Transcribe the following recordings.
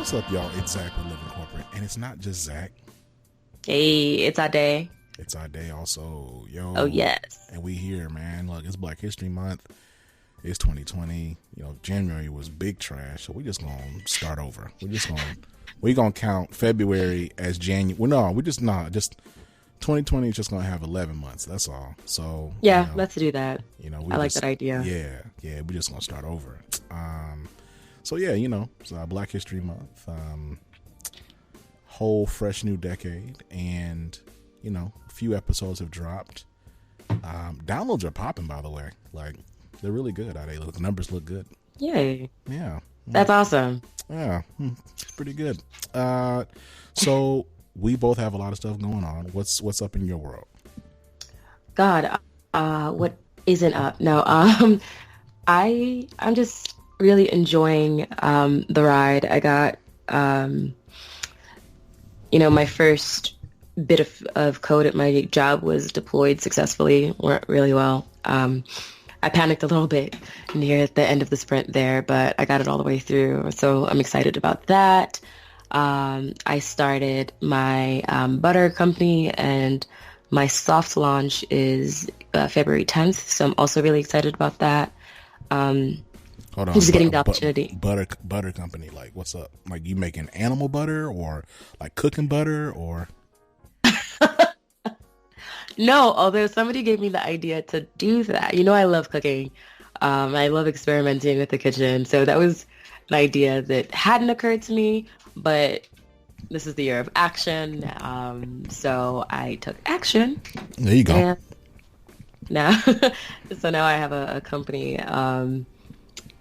What's up, y'all? It's Zach with Living Corporate, and it's not just Zach. Hey, it's Ade. It's Ade also, yo. Oh, yes. And we here, man. Look, it's Black History Month. It's 2020. You know, January was big trash, so we just gonna start over. We gonna count February as January. Well, no, just 2020 is just gonna have 11 months. That's all. So yeah, let's do that. You know, I like that idea. Yeah, we just gonna start over. So yeah, you know, it's Black History Month. Whole fresh new decade, and you know, a few episodes have dropped. Downloads are popping, by the way. Like, they're really good. The numbers look good. Yay! Yeah, that's awesome. Yeah, it's pretty good. So we both have a lot of stuff going on. What's up in your world? God, what isn't up? No, I'm just really enjoying the ride. I got my first bit of code at my job was deployed successfully, went really well. I panicked a little bit near the end of the sprint there, but I got it all the way through. So I'm excited about that. I started my butter company, and my soft launch is February 10th. So I'm also really excited about that. Hold on, just getting the opportunity. Butter company, like, what's up? Like, you making animal butter, or like cooking butter, or? No, although somebody gave me the idea to do that. You know, I love cooking. I love experimenting with the kitchen. So that was an idea that hadn't occurred to me, but this is the year of action. So I took action. There you go. Now I have a company,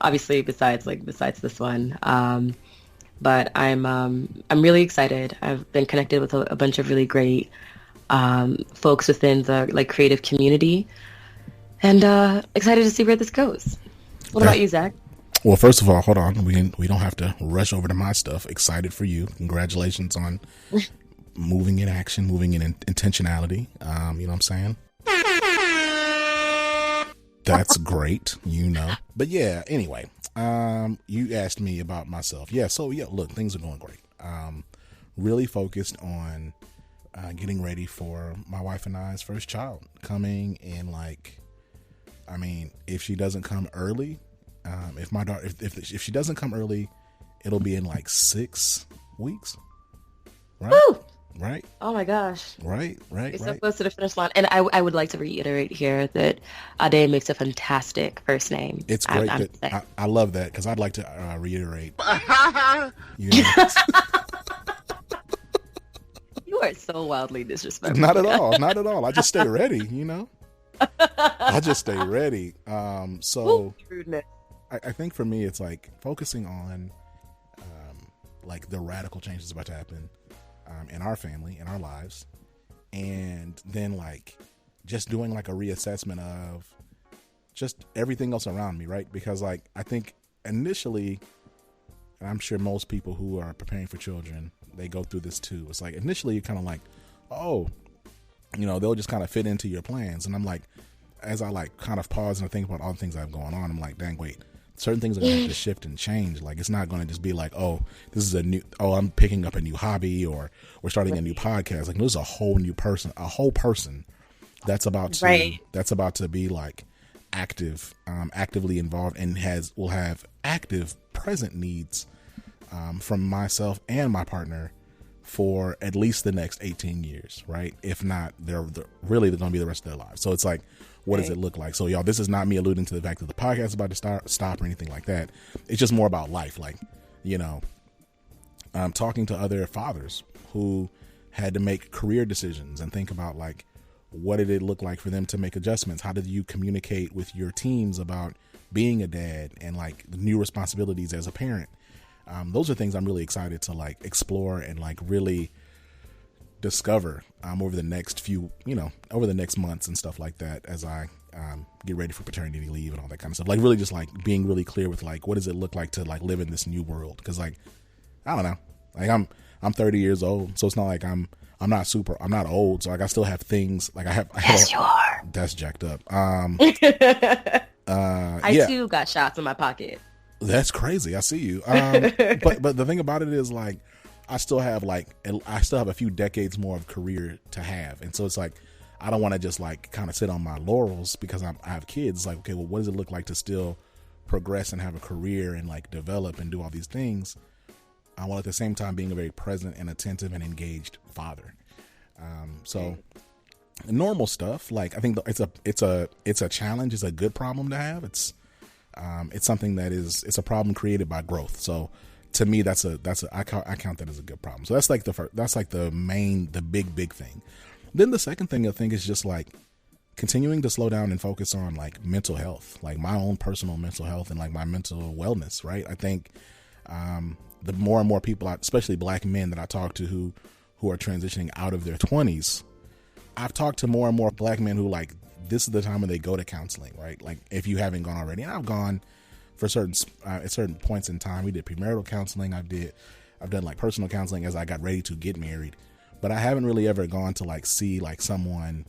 obviously besides this one. But I'm really excited. I've been connected with a bunch of really great folks within the creative community, and excited to see where this goes. What about you, Zach? Well, first of all, hold on. We don't have to rush over to my stuff. Excited for you. Congratulations on moving in action, moving in intentionality. You know what I'm saying? That's great, you know. But yeah, anyway, you asked me about myself. Yeah, so yeah, look, things are going great. Really focused on getting ready for my wife and I's first child coming in, if she doesn't come early, if my daughter, if she doesn't come early, it'll be in 6 weeks. Right? Woo! Right? Oh my gosh. Right. It's so close to the finish line. And I would like to reiterate here that Ade makes a fantastic first name. It's great. I love that, because I'd like to reiterate. You know, you are so wildly disrespectful. Not at all. I just stay ready, you know? I just stay ready. So I think for me, it's focusing on the radical changes about to happen in our family, in our lives, and then just doing a reassessment of just everything else around me, right? Because I think initially, and I'm sure most people who are preparing for children, they go through this too. It's initially you're kind of oh, you know, they'll just kind of fit into your plans. And I'm as I kind of pause and I think about all the things that have going on, I'm dang, wait, certain things are going to have to shift and change. It's not going to just be this is I'm picking up a new hobby, or we're starting a new podcast. This is a whole new person, that's about to be actively involved, and will have active present needs from myself and my partner for at least the next 18 years, right? If not, they're going to be the rest of their lives. So it's what does it look like? So y'all, this is not me alluding to the fact that the podcast is about to stop or anything like that. It's just more about life. I'm talking to other fathers who had to make career decisions and think about what did it look like for them to make adjustments? How did you communicate with your teams about being a dad and the new responsibilities as a parent? Those are things I'm really excited to explore and really discover over the next over the next months and stuff like that, as I get ready for paternity leave and all that kind of stuff. Really just being really clear with what does it look like to live in this new world? Because I don't know, I'm 30 years old, so it's not I'm not old, so I still have things Yes, you are. That's jacked up. I too got shots in my pocket. That's crazy. I see you. But the thing about it is, like, I still have a few decades more of career to have. And so it's like, I don't want to just like kind of sit on my laurels because I have kids. Like, okay, well, what does it look like to still progress and have a career and like develop and do all these things, while at the same time being a very present and attentive and engaged father. So normal stuff. Like, I think it's a challenge. It's a good problem to have. It's something that it's a problem created by growth. So to me, I count that as a good problem. So that's like the big thing. Then the second thing I think is just like continuing to slow down and focus on like mental health, like my own personal mental health and like my mental wellness. Right. I think, the more and more people, especially Black men that I talk to who are transitioning out of their 20s, I've talked to more and more Black men who like, this is the time when they go to counseling, right? Like if you haven't gone already, and I've gone for at certain points in time. We did premarital counseling. I've done like personal counseling as I got ready to get married, but I haven't really ever gone to like see like someone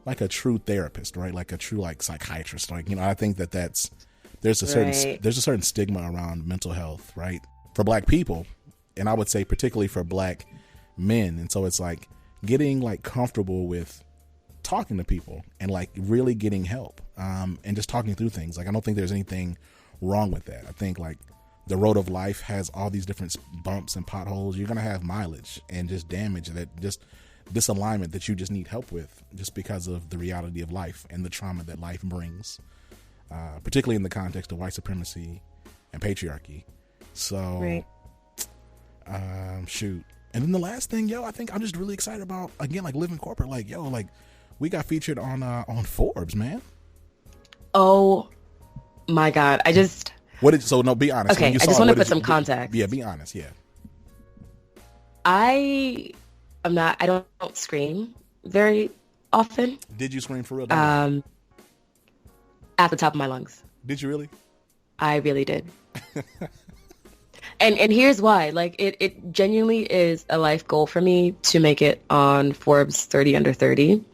like a true therapist, right? Like a true like psychiatrist. Like, I think there's a certain stigma around mental health, right? For Black people. And I would say particularly for Black men. And so it's like getting like comfortable with talking to people and like really getting help, and just talking through things. Like, I don't think there's anything wrong with that. I think like the road of life has all these different bumps and potholes. You're going to have mileage and just damage, that just disalignment that you just need help with, just because of the reality of life and the trauma that life brings, particularly in the context of white supremacy and patriarchy. So, right. Shoot. And then the last thing, I think I'm just really excited about, again, like living corporate. Like, like we got featured on Forbes, man. Oh my God. No, be honest. Okay, I just want to put some context. Yeah, be honest. Yeah. I don't scream very often. Did you scream for real? At the top of my lungs. Did you really? I really did. And here's why. Like, it genuinely is a life goal for me to make it on Forbes 30 under 30.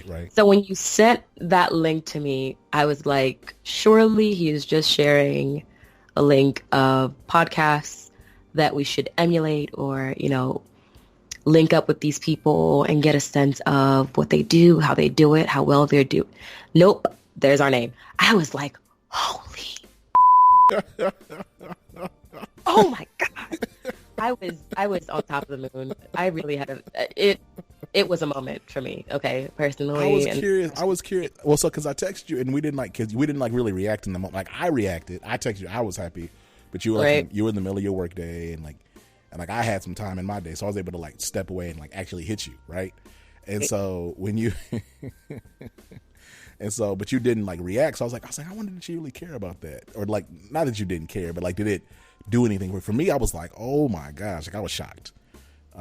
Right. So when you sent that link to me, I was like, surely he is just sharing a link of podcasts that we should emulate, or, link up with these people and get a sense of what they do, how they do it, how well they do. Nope. There's our name. I was like, holy. Oh my God. I was on top of the moon. I really had it was a moment for me. Okay. Personally. I was curious. Well, so, cause I texted you and we didn't really react in the moment. Like, I reacted. I texted you. I was happy, but you were like, you were in the middle of your work day, and I had some time in my day. So I was able to like step away and like actually hit you. Right. And so when you, but you didn't like react. So I was like, I wonder, did you really care about that? Or like, not that you didn't care, but like, did it do anything? For me, I was like, oh my gosh, like I was shocked.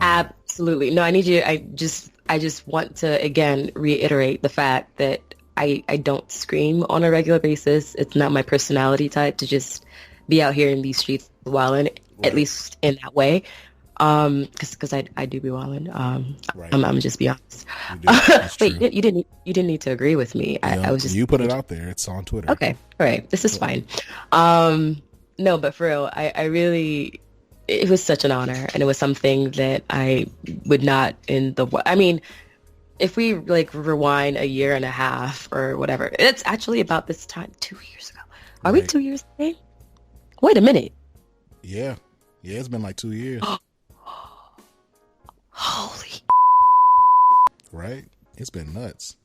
Absolutely. No, I need you. I just want to, again, reiterate the fact that I don't scream on a regular basis. It's not my personality type to just be out here in these streets wilding, at least in that way. Because I do be wilding. I'm just be honest. Wait, you didn't need to agree with me. I was just, you put it out there. It's on Twitter. Okay. All right. This is fine. No, but for real, I really, it was such an honor, and it was something that I would not if we like rewind a year and a half or whatever, it's actually about this time 2 years ago. Are we 2 years today? Wait a minute. Yeah, it's been like 2 years. Holy. Right? It's been nuts.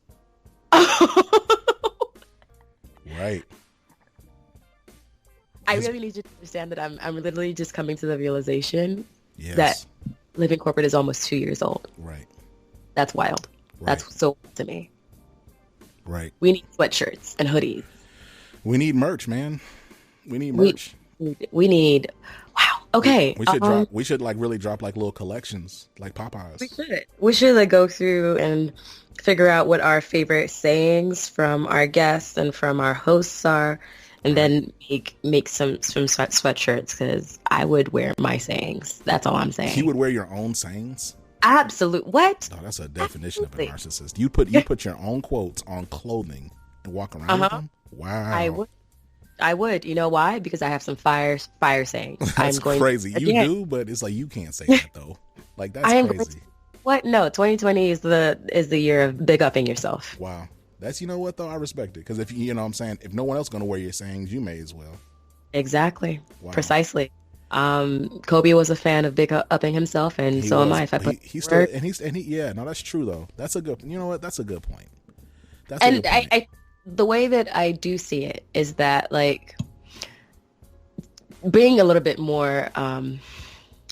Right. I really need you to understand that I'm literally just coming to the realization that living corporate is almost 2 years old. Right. That's wild. Right. That's so wild to me. Right. We need sweatshirts and hoodies. We need merch, man. We need merch. We need. Wow. Okay. We should like really drop like little collections, like Popeyes. We should like go through and figure out what our favorite sayings from our guests and from our hosts are. And then make some sweatshirts, because I would wear my sayings. That's all I'm saying. You would wear your own sayings? Absolutely. What? No, that's a definition of a narcissist. You put your own quotes on clothing and walk around with them? Wow. I would. I would. You know why? Because I have some fire sayings. That's crazy. You do, but it's like you can't say that though. Like that's crazy. What? No, 2020 is the year of big upping yourself. Wow. That's, you know what though, I respect it, because if you know what I'm saying, if no one else gonna wear your sayings, you may as well. Exactly. Wow. Precisely. Kobe was a fan of big upping himself, and so am I. If I put yeah, no, that's true though. That's a good. You know what? That's a good point. The way that I do see it is that, like, being a little bit more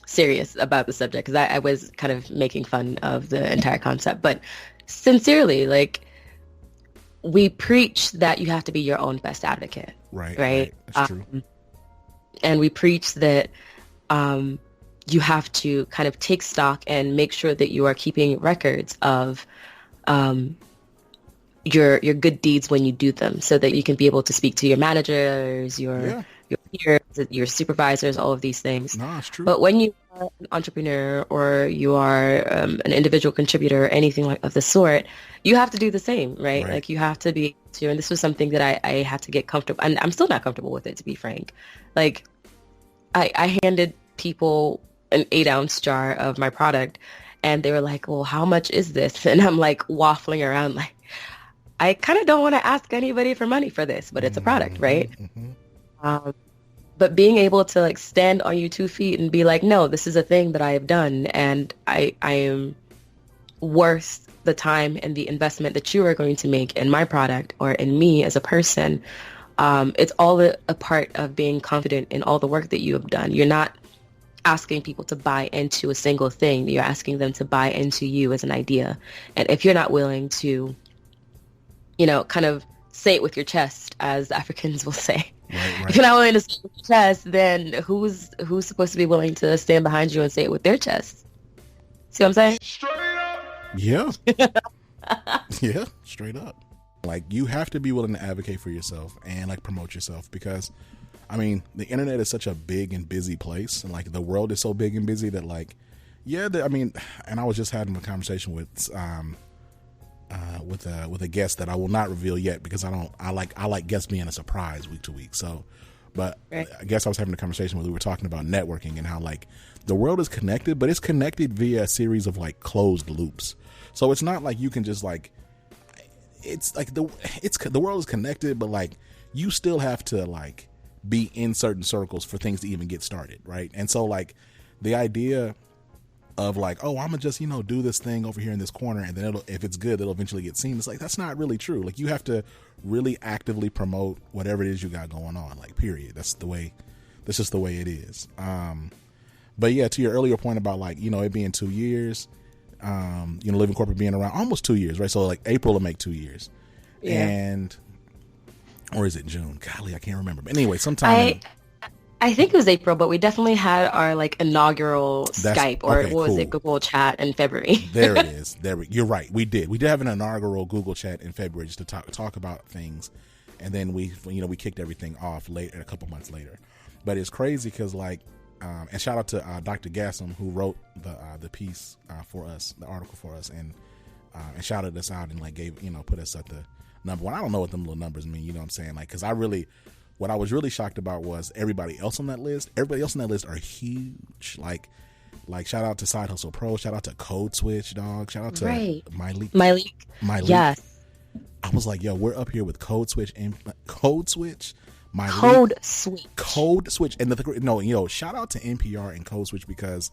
serious about the subject, because I was kind of making fun of the entire concept, but sincerely, like, we preach that you have to be your own best advocate. Right. That's true. And we preach that you have to kind of take stock and make sure that you are keeping records of your good deeds when you do them, so that you can be able to speak to your managers, your peers, your supervisors, all of these things. No, it's true. But when you are an entrepreneur or you are an individual contributor or anything of the sort, you have to do the same, right? Like, you have to be to, and this was something that I had to get comfortable, and I'm still not comfortable with it, to be frank. Like, I handed people an 8-ounce jar of my product, and they were like, well, how much is this? And I'm like waffling around, like, I kind of don't want to ask anybody for money for this, but it's a product, right? Mm-hmm. But being able to, like, stand on your 2 feet and be like, no, this is a thing that I have done, and I am worth the time and the investment that you are going to make in my product or in me as a person. It's all a part of being confident in all the work that you have done. You're not asking people to buy into a single thing. You're asking them to buy into you as an idea. And if you're not willing to, you know, kind of say it with your chest, as Africans will say. Right. If you're not willing to say it with your chest, then who's supposed to be willing to stand behind you and say it with their chest? See what I'm saying? Straight up. Yeah. Yeah, straight up. Like, you have to be willing to advocate for yourself and, like, promote yourself, because, I mean, the internet is such a big and busy place, and, like, the world is so big and busy that, like, I mean, and I was just having a conversation with a guest that I will not reveal yet, because I like guests being a surprise week to week. So, but I guess I was having a conversation where we were talking about networking and how, like, the world is connected, but it's connected via a series of, like, closed loops. So it's not like you can just, like, it's like the world is connected, but, like, you still have to, like, be in certain circles for things to even get started, right? And so, like, the idea of, like, oh, I'm gonna just, you know, do this thing over here in this corner, and then if it's good, it'll eventually get seen. It's like, that's not really true. Like, you have to really actively promote whatever it is you got going on. Like, period. That's just the way it is. But yeah, to your earlier point about, like, you know, it being 2 years, you know, Living Corporate being around almost 2 years, right? So, like, April will make 2 years, or is it June? Golly, I can't remember. But anyway, sometime. I think it was April, but we definitely had our, like, inaugural Skype, or what was it, Google Chat in February. There it is. You're right. We did have an inaugural Google Chat in February just to talk about things, and then we kicked everything off a couple months later. But it's crazy because, like, and shout out to Dr. Gassam, who wrote the piece for us, the article for us, and shouted us out and, like, gave, you know, put us at the number one. I don't know what them little numbers mean. You know what I'm saying? Like, because what I was really shocked about was everybody else on that list. Everybody else on that list are huge. Like shout out to Side Hustle Pro. Shout out to Code Switch, dog. Shout out to MyLeak. Yes. I was like, yo, we're up here with Code Switch and Code Switch. Code Switch. And shout out to NPR and Code Switch, because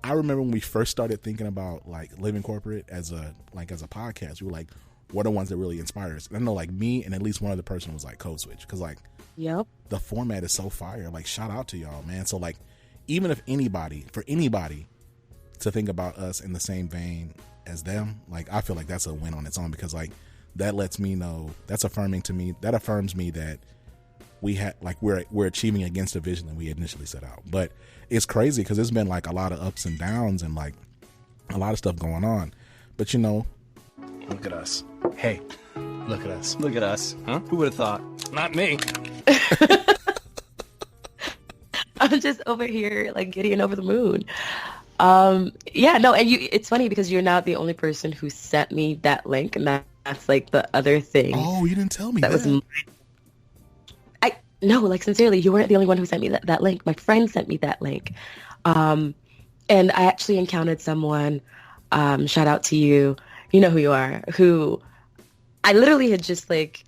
I remember when we first started thinking about, like, Living Corporate as a podcast, we were like, what are the ones that really inspire us? And I know, like, me and at least one other person was like Code Switch, because, like, the format is so fire. Like, shout out to y'all, man. So, like, even if for anybody to think about us in the same vein as them, like, I feel like that's a win on its own, because, like, that lets me know, that affirms me that we're achieving against the vision that we initially set out. But it's crazy because there's been, like, a lot of ups and downs and, like, a lot of stuff going on. But, you know, look at us. Hey, look at us. Look at us. Huh? Who would have thought? Not me. I'm just over here, like, giddying over the moon. And it's funny because you're not the only person who sent me that link, and that's, like, the other thing. Oh, you didn't tell me that. No, like sincerely, you weren't the only one who sent me that link. My friend sent me that link. And I actually encountered someone, shout out to you, you know who you are, who I literally had just like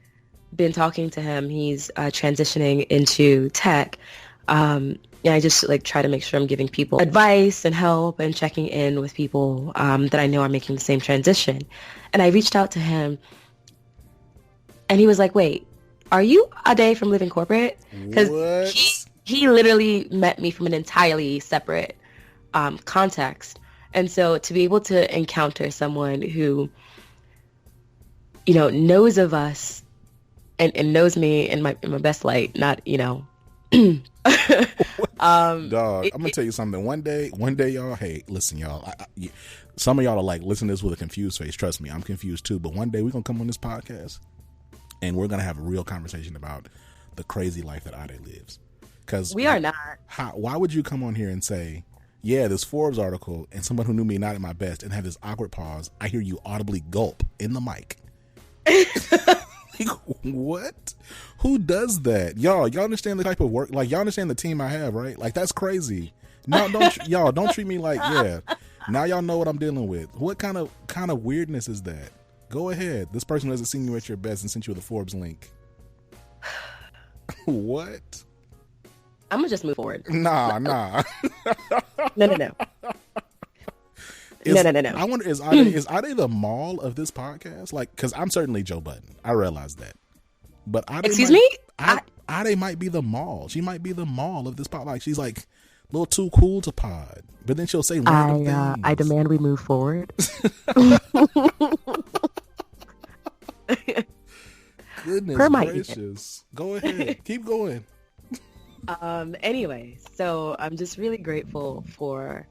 been talking to him. He's transitioning into tech. And I just like try to make sure I'm giving people advice and help and checking in with people that I know are making the same transition. And I reached out to him and he was like, wait, are you Ade from Living Corporate? Because he literally met me from an entirely separate context. And so to be able to encounter someone who, you know, knows of us and knows me in my best light, not, you know. Dog, I'm gonna tell you something. One day, y'all. Hey, listen, y'all. Some of y'all are like, listen to this with a confused face. Trust me, I'm confused too. But one day we're gonna come on this podcast and we're gonna have a real conversation about the crazy life that Ade lives. Because we are not. Why would you come on here and say, yeah, this Forbes article, and someone who knew me not at my best, and have this awkward pause? I hear you audibly gulp in the mic. What? Who does that? Y'all understand the type of work? Like, y'all understand the team I have, right? Like, that's crazy. No, y'all don't treat me like, yeah. Now y'all know what I'm dealing with. What kind of weirdness is that? Go ahead. This person who hasn't seen you at your best and sent you the Forbes link. What? I'm gonna just move forward. Nah. No. No. I wonder, is Ade the mall of this podcast? Like, because I'm certainly Joe Budden. I realize that. But Excuse me? Ade might be the mall. She might be the mall of this pod. Like, she's like a little too cool to pod. But then she'll say random things. I demand we move forward. Goodness gracious. Go ahead. Keep going. Anyway, so I'm just really grateful for,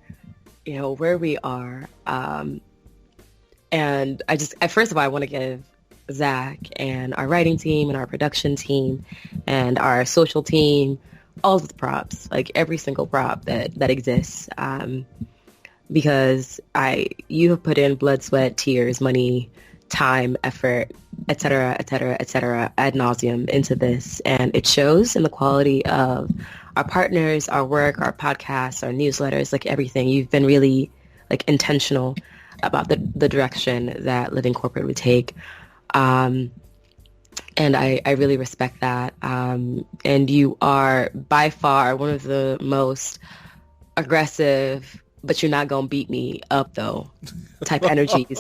you know, where we are. And first of all, I want to give Zach and our writing team and our production team and our social team all of the props, like every single prop that exists. Because you have put in blood, sweat, tears, money, time, effort, et cetera, ad nauseum into this. And it shows in the quality of our partners, our work, our podcasts, our newsletters, like everything. You've been really like intentional about the direction that Living Corporate would take. And I really respect that. And you are by far one of the most aggressive, but you're not going to beat me up though type energies.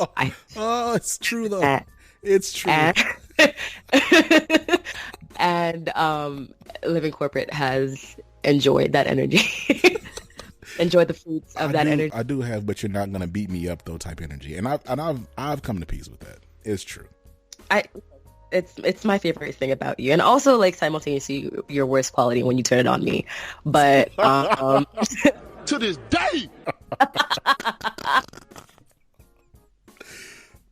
It's true though. It's true. And Living Corporate has enjoyed that energy. Enjoyed the fruits of that energy. I do have, but you're not going to beat me up though type energy. And I've come to peace with that. It's true. It's my favorite thing about you, and also like simultaneously your worst quality when you turn it on me. But to this day.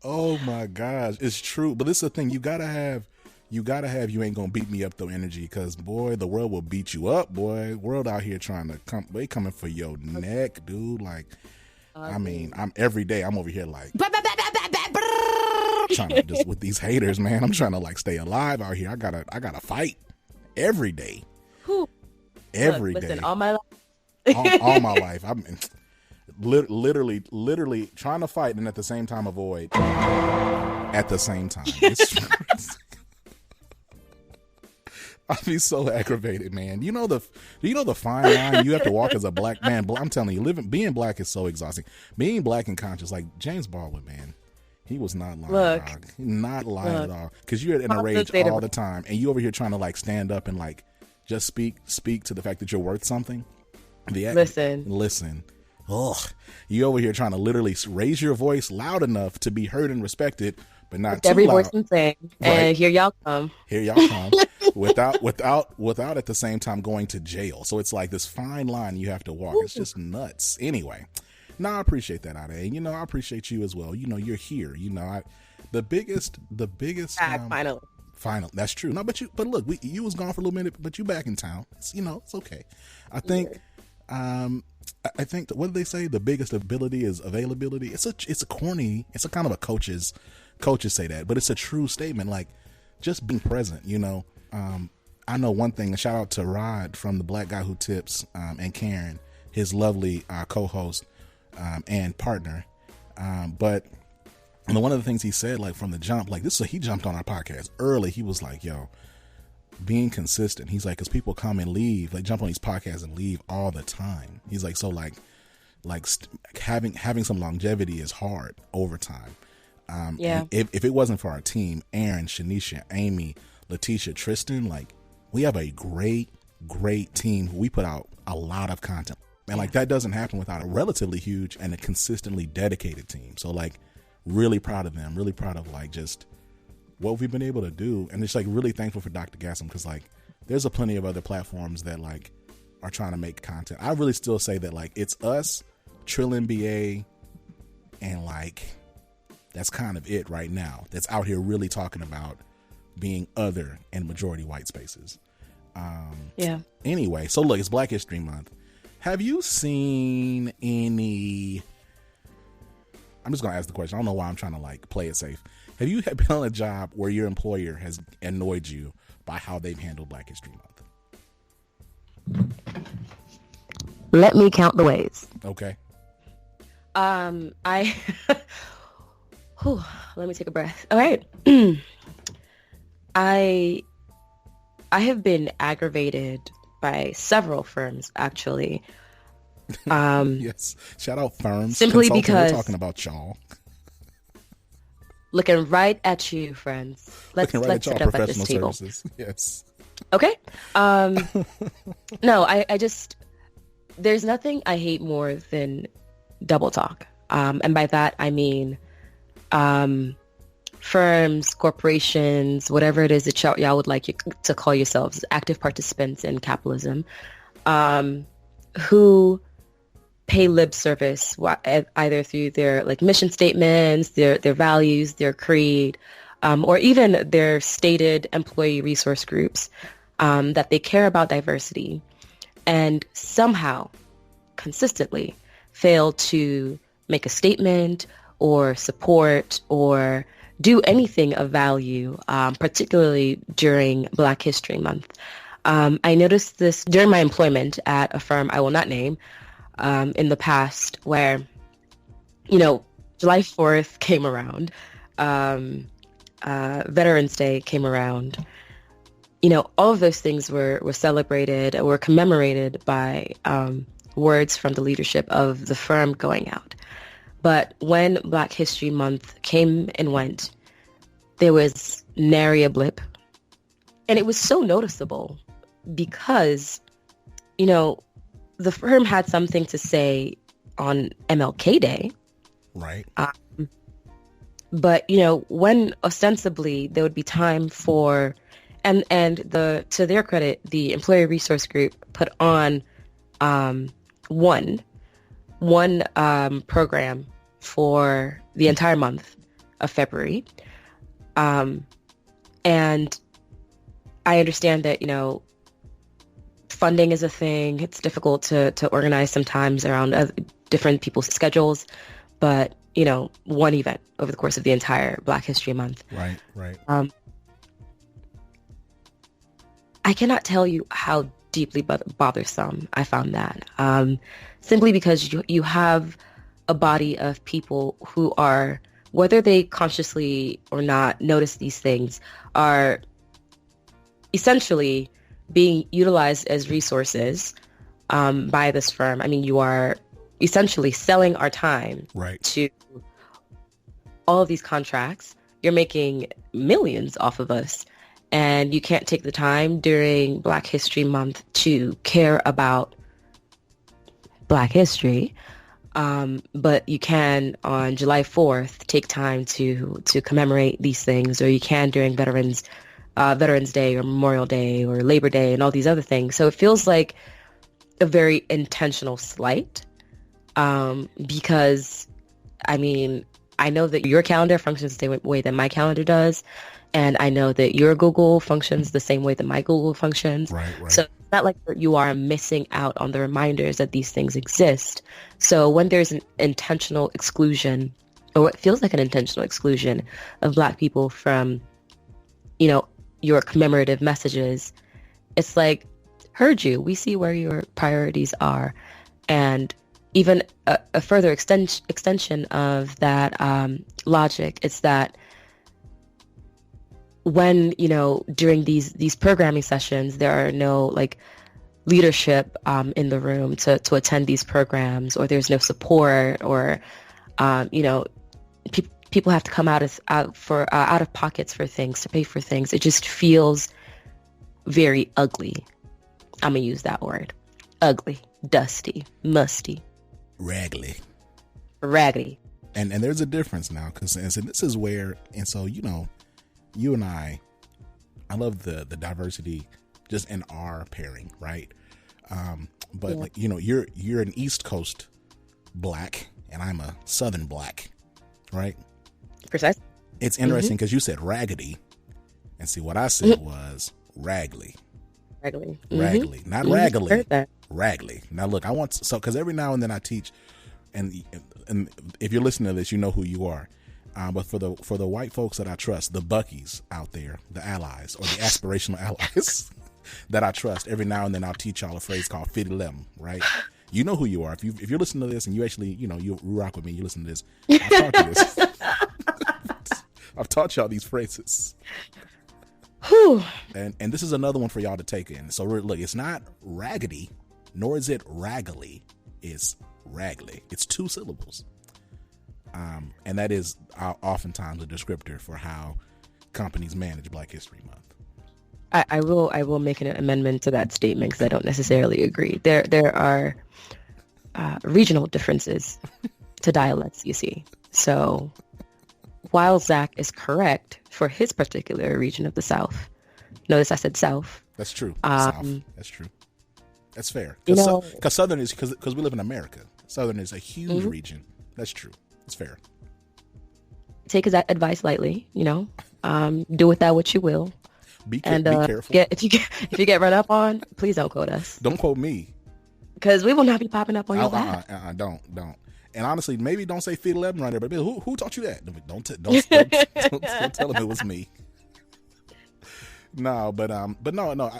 Oh my gosh, it's true. But this is the thing: you gotta have you ain't gonna beat me up though energy, because boy, the world will beat you up, boy. World out here trying to they coming for your neck, dude. Like, I mean, I'm every day I'm over here like. Trying to just with these haters, man. I'm trying to like stay alive out here. I gotta fight every day. Every day. Listen, all my life. all my life. I've been literally trying to fight and at the same time avoid. At the same time, I'd be so aggravated, man. Do you know the fine line you have to walk as a black man? I'm telling you, being black is so exhausting. Being black and conscious, like James Baldwin, man. He was not lying, dog. Not lying at all. Because you're in a rage all the time, and you over here trying to like stand up and like just speak to the fact that you're worth something. Listen. Ugh. You over here trying to literally raise your voice loud enough to be heard and respected, but not too every loud. voice can sing. Right. And here y'all come. without at the same time going to jail. So it's like this fine line you have to walk. It's just nuts. Anyway. No, I appreciate that, Ade. You know, I appreciate you as well. You know, you're here. You know, the biggest. Finally, that's true. No, but look, you was gone for a little minute, but you back in town. It's okay. I think, what do they say? The biggest ability is availability. It's a kind of a coaches say that, but it's a true statement. Like just being present. You know, I know one thing, a shout out to Rod from the Black Guy Who Tips, and Karen, his lovely co-host and partner. But one of the things he said, like from the jump, like he jumped on our podcast early. He was like, yo, being consistent. He's like, because people come and leave, like jump on these podcasts and leave all the time. He's like, so having some longevity is hard over time. If it wasn't for our team, Aaron, Shanisha, Amy, Letitia, Tristan, like we have a great team. We put out a lot of content, and like that doesn't happen without a relatively huge and a consistently dedicated team. So like really proud of them, really proud of like just what we've been able to do. And it's like really thankful for Dr. Gassam, because like there's a plenty of other platforms that like are trying to make content. I really still say that like it's us, Trill NBA, and like that's kind of it right now that's out here really talking about being other in majority white spaces. Anyway, so look, it's Black History Month. Have you seen any, I'm just gonna ask the question, I don't know why I'm trying to like play it safe. Have you been on a job where your employer has annoyed you by how they've handled Black History Month? Let me count the ways. Okay. Let me take a breath. All right. I have been aggravated by several firms, actually. Yes. Shout out firms. Simply because we're talking about y'all. Looking right at you, friends. Let's sit up at this table. Services. Yes. Okay. No, I just, there's nothing I hate more than double talk. And by that, I mean firms, corporations, whatever it is that y'all would like to call yourselves, active participants in capitalism, who pay lip service either through their like mission statements, their values, their creed, or even their stated employee resource groups, that they care about diversity, and somehow consistently fail to make a statement or support or do anything of value, particularly during Black History Month. I noticed this during my employment at a firm I will not name in the past, where, you know, July 4th came around, Veterans Day came around. You know, all of those things were celebrated, were commemorated by words from the leadership of the firm going out. But when Black History Month came and went, there was nary a blip. And it was so noticeable because, you know, the firm had something to say on MLK Day. Right. But, you know, when ostensibly there would be time for, and to their credit, the Employee Resource Group put on one program for the entire month of February. And I understand that, you know, funding is a thing. It's difficult to organize sometimes around different people's schedules. But, you know, one event over the course of the entire Black History Month. Right. I cannot tell you how deeply bothersome I found that. Simply because you have a body of people who are, whether they consciously or not notice these things, are essentially being utilized as resources by this firm. I mean, you are essentially selling our time to all of these contracts. You're making millions off of us, and you can't take the time during Black History Month to care about Black history. But you can on July 4th take time to commemorate these things, or you can during Veterans Day or Memorial Day or Labor Day and all these other things. So it feels like a very intentional slight, because, I mean, I know that your calendar functions the same way that my calendar does, and I know that your Google functions the same way that my Google functions. Right. So it's not like you are missing out on the reminders that these things exist. So when there's an intentional exclusion, or what feels like an intentional exclusion of Black people from, you know, your commemorative messages, it's like, heard you. We see where your priorities are. And even a further extension of that logic is that when, during these programming sessions, there are no like leadership in the room to attend these programs, or there's no support, or people have to come out of pockets for things, to pay for things. It just feels very ugly. I'm gonna use that word. Ugly, dusty, musty, raggedy. And there's a difference now, because this is where, and so you and I love the diversity just in our pairing, right? But like, you're an East Coast Black and I'm a Southern Black, right? Precise. It's interesting because you said raggedy, and see what I said was raggly. Raggly. Not raggedy. Heard that. Raggly. Now look, because every now and then I teach, and if you're listening to this, you know who you are. But for the white folks that I trust, the Buckies out there, the allies or the aspirational allies that I trust, every now and then I'll teach y'all a phrase called fiddle-em, right? You know who you are. If you're listening to this and you actually, you rock with me, you listen to this, I've taught you this. I've taught y'all these phrases. Whew. And this is another one for y'all to take in. So look, it's not raggedy, nor is it raggly. It's raggly. It's 2 syllables. And that is oftentimes a descriptor for how companies manage Black History Month. I will make an amendment to that statement because I don't necessarily agree. There are regional differences to dialects, you see. So while Zach is correct for his particular region of the South, notice I said South. That's true. South. That's true. That's fair. Because Southern is, because we live in America. Southern is a huge region. That's true. It's fair. Take his advice lightly, do with that what you will. Be careful. If you get run up on, please don't quote us. Don't quote me, because we will not be popping up on your back. Don't. And honestly, maybe don't say Feed 11 right there. But who taught you that? Don't tell them it was me. No, but no.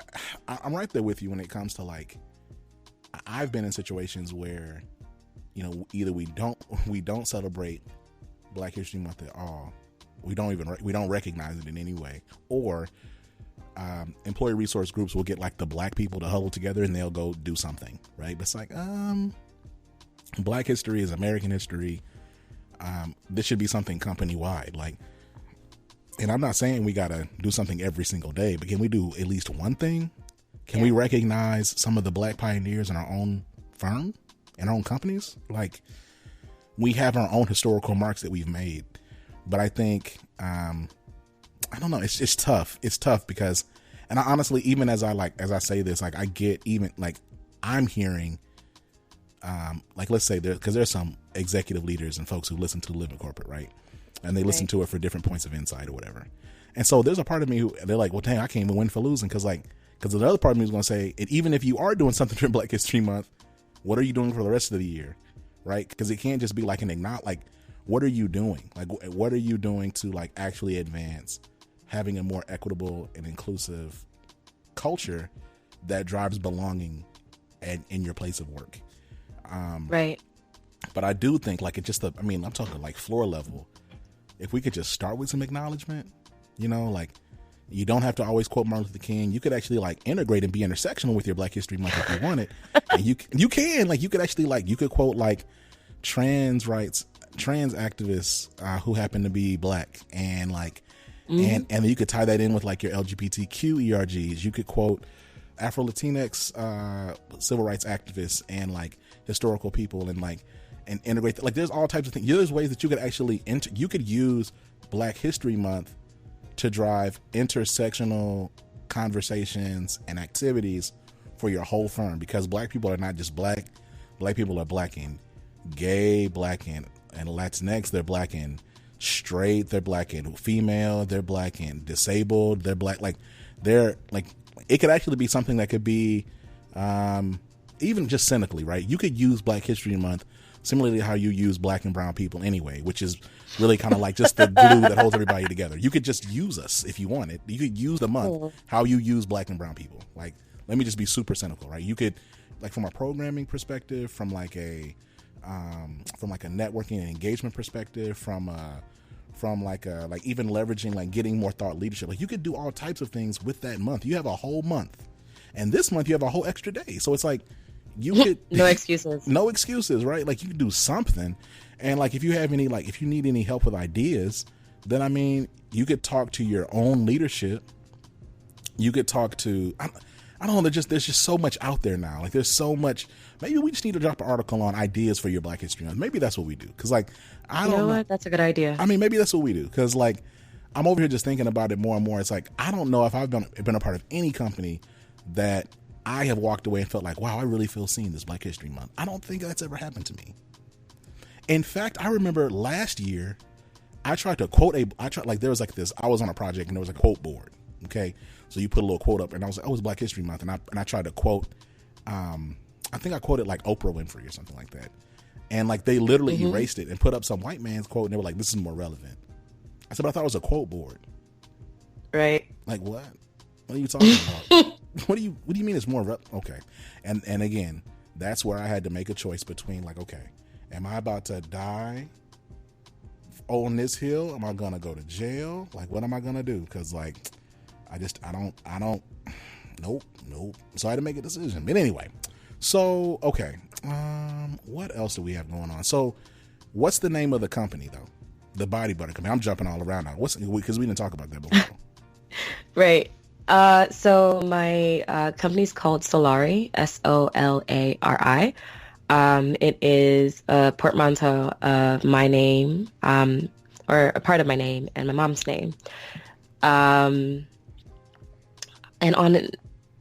I'm right there with you when it comes to like, I've been in situations where, either we don't celebrate Black History Month at all. We don't recognize it in any way, or employee resource groups will get like the Black people to huddle together and they'll go do something, right? But it's like, Black history is American history. This should be something company wide, like. And I'm not saying we gotta do something every single day, but can we do at least one thing? Can we recognize some of the Black pioneers in our own firm, in our own companies? Like, we have our own historical marks that we've made. But I think, I don't know, it's tough. It's tough because, and I honestly, even as I say this, like I get even, like I'm hearing, like let's say because there's some executive leaders and folks who listen to Live in Corporate, right? And they listen to it for different points of insight or whatever. And so there's a part of me who, they're like, well, dang, I can't even win for losing. Because the other part of me is going to say, and even if you are doing something during Black History Month, what are you doing for the rest of the year? Right? Because it can't just be like what are you doing? Like, what are you doing to like actually advance having a more equitable and inclusive culture that drives belonging in your place of work? Right. But I do think like I'm talking like floor level. If we could just start with some acknowledgement, like you don't have to always quote Martin Luther King. You could actually like integrate and be intersectional with your Black History Month if you wanted. And you can like, you could actually like, you could quote like trans activists who happen to be Black and like, and then you could tie that in with like your LGBTQ ERGs. You could quote Afro-Latinx civil rights activists and like historical people and like, and integrate like there's all types of things. There's ways that you could actually you could use Black History Month to drive intersectional conversations and activities for your whole firm, because Black people are not just Black people are Black and gay, Black and Latinx, they're Black and straight, they're Black and female, they're Black and disabled, they're Black, like they're like, it could actually be something that could be even just cynically, right? You could use Black History Month similarly how you use black and brown people anyway, which is really kind of like just the glue that holds everybody together. You could just use us if you wanted. You could use the month how you use black and brown people. Like, let me just be super cynical, right? You could, like, from a programming perspective, from like a networking and engagement perspective, from even leveraging, like getting more thought leadership. Like, you could do all types of things with that month. You have a whole month, and this month you have a whole extra day. So it's like you could no excuses, no excuses, right? Like, you could do something, and like if you need any help with ideas, then I mean, you could talk to your own leadership. You could talk to I don't know. There's just so much out there now. Like, there's so much. Maybe we just need to drop an article on ideas for your Black History Month. Maybe that's what we do. Because, like, I don't know. What? That's a good idea. I mean, maybe that's what we do. Because, like, I'm over here just thinking about it more and more. It's like, I don't know if I've been a part of any company that I have walked away and felt like, wow, I really feel seen this Black History Month. I don't think that's ever happened to me. In fact, I remember last year, I tried to quote there was like this, I was on a project and there was a quote board. Okay. So you put a little quote up, and I was like, oh, it's Black History Month. And I tried to quote, I think I quoted like Oprah Winfrey or something like that. And like, they literally erased it and put up some white man's quote, and they were like, this is more relevant. I said, but I thought it was a quote board. Right. Like, what? What are you talking about? What do you mean it's more okay. And again, that's where I had to make a choice between, like, okay, am I about to die on this hill? Am I going to go to jail? Like, what am I going to do? Because, like, nope. So I had to make a decision. But anyway, so, okay. What else do we have going on? So what's the name of the company, though? The body butter company. I'm jumping all around now. Because we didn't talk about that before. Right. So my company's called Solari, Solari. It is a portmanteau of my name, or a part of my name and my mom's name. And on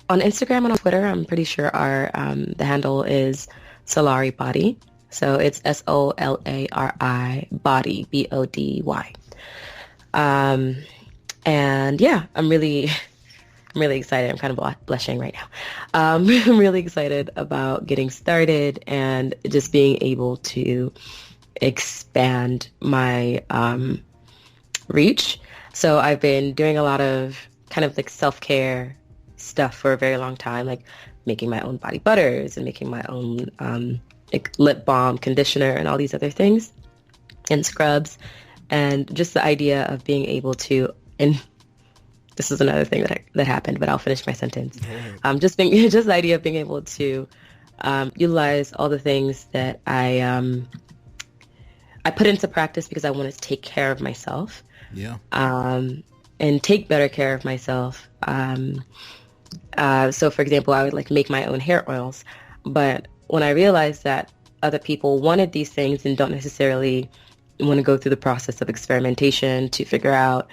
Instagram and on Twitter, I'm pretty sure the handle is Solari Body. So it's Solari Body, Body. And yeah, I'm really excited. I'm kind of blushing right now. I'm really excited about getting started and just being able to expand my reach. So I've been doing a lot of kind of like self-care stuff for a very long time, like making my own body butters and making my own like lip balm, conditioner, and all these other things, and scrubs. And just the idea of being able to, and this is another thing that happened, but I'll finish my sentence. Just the idea of being able to utilize all the things that I put into practice because I want to take care of myself. Yeah. And take better care of myself. So, for example, I would like make my own hair oils, but when I realized that other people wanted these things and don't necessarily want to go through the process of experimentation to figure out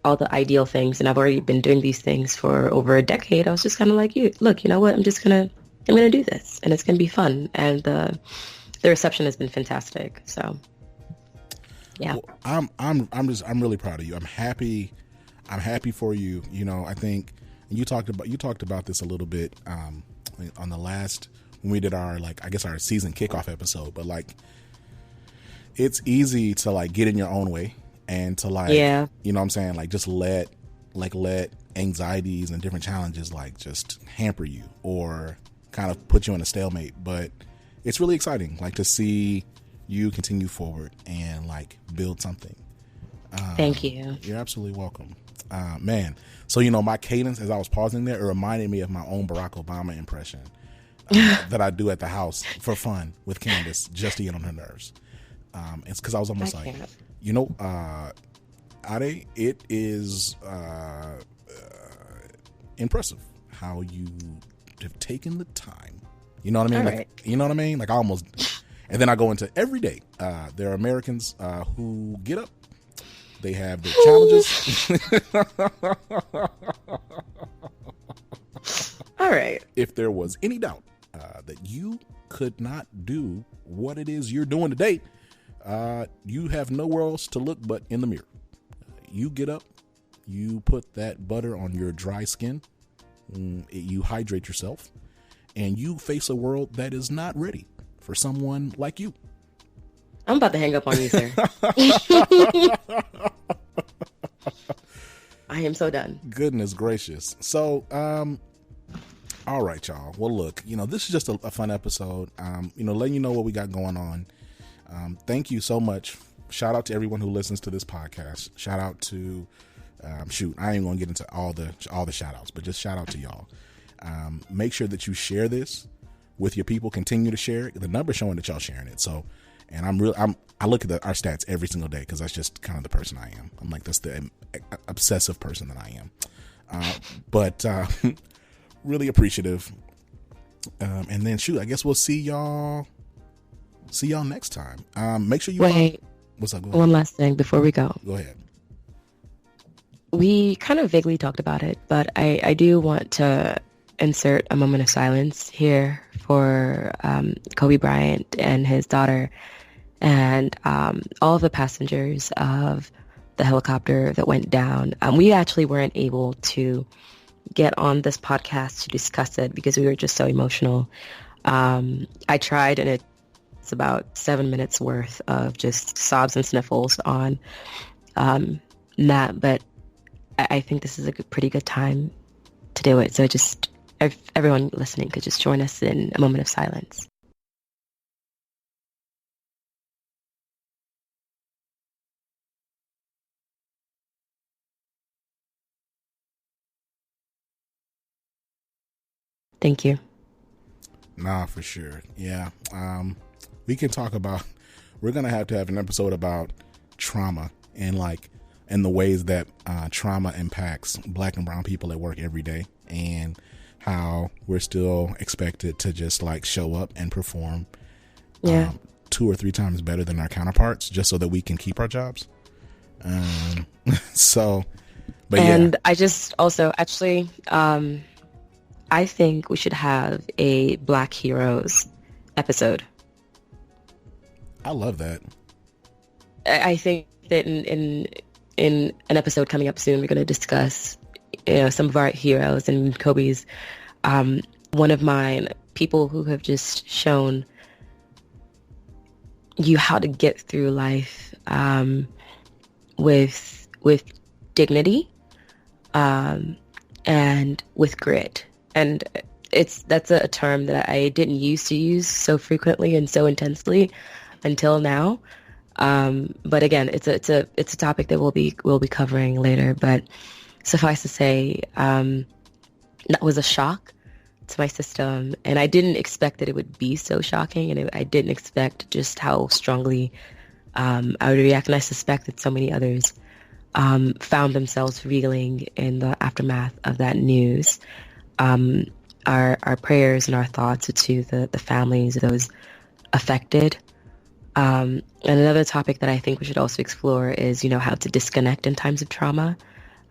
all the ideal things, and I've already been doing these things for over a decade, I was just kind of like, look, you know what? I'm gonna do this, and it's gonna be fun, and the reception has been fantastic. So, yeah, well, I'm really proud of you. I'm happy for you. You know, I think you talked about this a little bit on the last, when we did our, like, I guess our season kickoff episode, but like, it's easy to like get in your own way and to like, yeah, you know what I'm saying? Like, just let anxieties and different challenges like just hamper you or kind of put you in a stalemate. But it's really exciting, like, to see you continue forward and like build something. Thank you. You're absolutely welcome. Man. So, you know, my cadence as I was pausing there, it reminded me of my own Barack Obama impression that I do at the house for fun with Candace, just to get on her nerves. It's because I was almost like, you know, Ade, it is impressive how you have taken the time. You know what I mean? All like, right. You know what I mean? Like, I almost, and then I go into every day. There are Americans who get up. They have their challenges. All right. If there was any doubt that you could not do what it is you're doing today, you have nowhere else to look but in the mirror. You get up, you put that butter on your dry skin, you hydrate yourself, and you face a world that is not ready for someone like you. I'm about to hang up on you, sir. I am so done. Goodness gracious. So, all right, y'all. Well, look, this is just a fun episode. Letting you know what we got going on. Thank you so much. Shout out to everyone who listens to this podcast. Shout out to, I ain't gonna get into all the shout outs, but just shout out to y'all. Make sure that you share this with your people. Continue to share it. The number's showing that y'all sharing it. So, and I look at our stats every single day because that's just kind of the person I am. I'm like, that's the obsessive person that I am. But really appreciative. And then I guess we'll see y'all next time. Make sure you wait. What's up? One last thing before we go. Go ahead. We kind of vaguely talked about it, but I do want to insert a moment of silence here for Kobe Bryant and his daughter and all of the passengers of the helicopter that went down. We actually weren't able to get on this podcast to discuss it because we were just so emotional. I tried, and it's about 7 minutes worth of just sobs and sniffles on that, but I think this is a pretty good time to do it. So just if everyone listening could just join us in a moment of silence. Thank you. Nah, for sure. Yeah. We can talk about, we're going to have an episode about trauma and the ways that trauma impacts Black and brown people at work every day, and how we're still expected to just show up and perform 2 or 3 times better than our counterparts just so that we can keep our jobs. I just also actually, I think we should have a Black Heroes episode. I love that. I think that in an episode coming up soon, we're going to discuss, some of our heroes, and Kobe's one of mine, people who have just shown you how to get through life with dignity and with grit. And that's a term that I didn't used to use so frequently and so intensely until now. But again, it's a topic that we'll be covering later. But suffice to say, that was a shock to my system, and I didn't expect that it would be so shocking, and I didn't expect just how strongly I would react. And I suspect that so many others found themselves reeling in the aftermath of that news. Our prayers and our thoughts are to the families of those affected. And another topic that I think we should also explore is, how to disconnect in times of trauma,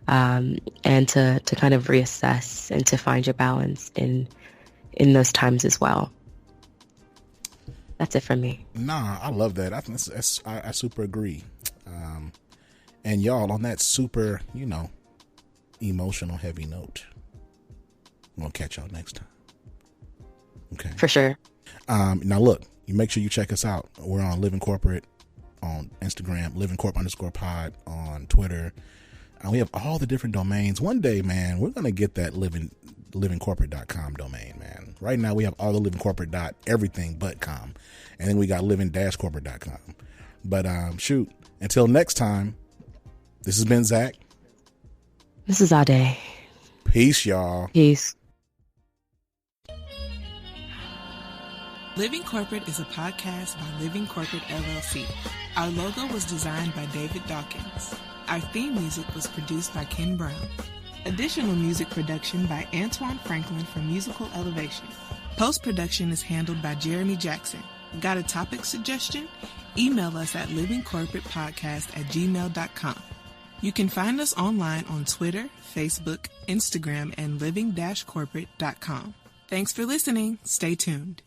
and to kind of reassess and to find your balance in those times as well. That's it for me. Nah, I love that. I think I super agree. And y'all, on that super, emotional heavy note, we'll catch y'all next time. Okay. For sure. Now look, you make sure you check us out. We're on Living Corporate on Instagram, livingcorp_pod on Twitter. We have all the different domains. One day, man, we're going to get that livingcorporate.com domain, man. Right now we have all the livingcorporate.everything but com. And then we got living-corporate.com. But shoot, until next time, this has been Zach. This is Ade. Peace, y'all. Peace. Living Corporate is a podcast by Living Corporate LLC. Our logo was designed by David Dawkins. Our theme music was produced by Ken Brown. Additional music production by Antoine Franklin for Musical Elevation. Post-production is handled by Jeremy Jackson. Got a topic suggestion? Email us at livingcorporatepodcast@gmail.com. You can find us online on Twitter, Facebook, Instagram, and living-corporate.com. Thanks for listening. Stay tuned.